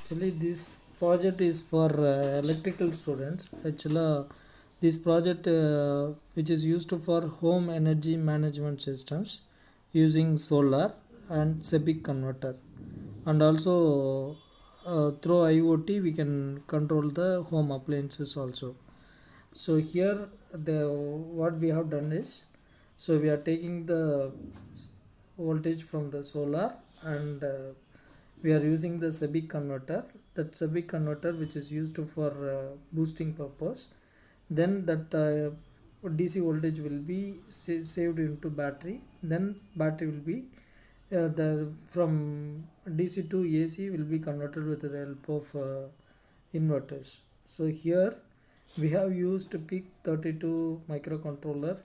Actually, this project is for electrical students. Actually, this project which is used for home energy management systems using solar and Sepic converter, and also through IoT we can control the home appliances also. So here the what we have done is, so we are taking the voltage from the solar and we are using the Sepic converter. That Sepic converter which is used for boosting purpose. Then that DC voltage will be saved into battery. Then battery will be the from DC to AC will be converted with the help of inverters. So here we have used PIC 32 microcontroller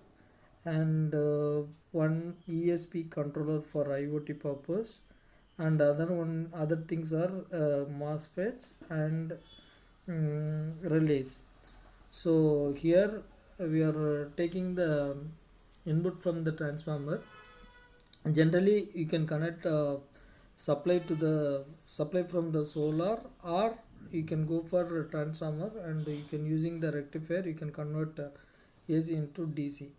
and one ESP controller for IoT purpose, and other things are MOSFETs and relays. So here we are taking the input from the transformer. Generally you can connect supply from the solar, or you can go for a transformer and you can using the rectifier you can convert AC into DC.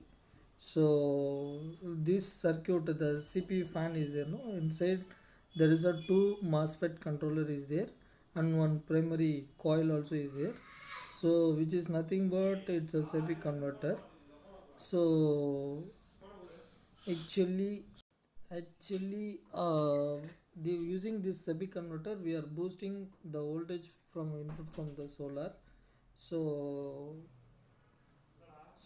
So this circuit, the CPU fan is there, no, inside there is a two MOSFET controller is there, and one primary coil also is there, so which is nothing but it's a Sepic converter. So actually the using this Sepic converter we are boosting the voltage from input from the solar. So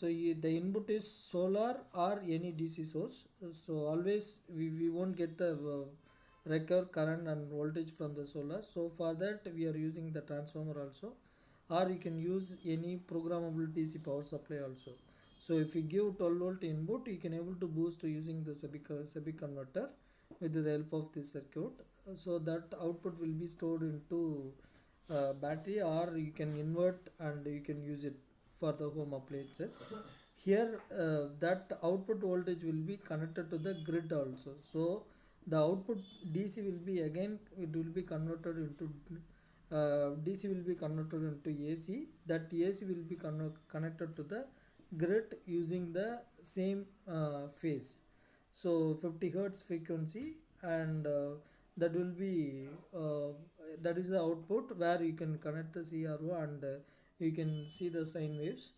the input is solar or any DC source. So always we won't get the record current and voltage from the solar. So for that we are using the transformer also, or you can use any programmable DC power supply also. So if you give 12 volt input, you can able to boost using the Sepic converter with the help of this circuit. So that output will be stored into battery, or you can invert and you can use it for the home appliances. Here that output voltage will be connected to the grid also. So the output DC will be again, it will be converted into DC will be converted into AC. That AC will be connected to the grid using the same phase. So 50 hertz frequency, and that will be that is the output where you can connect the CRO and you can see the sine waves.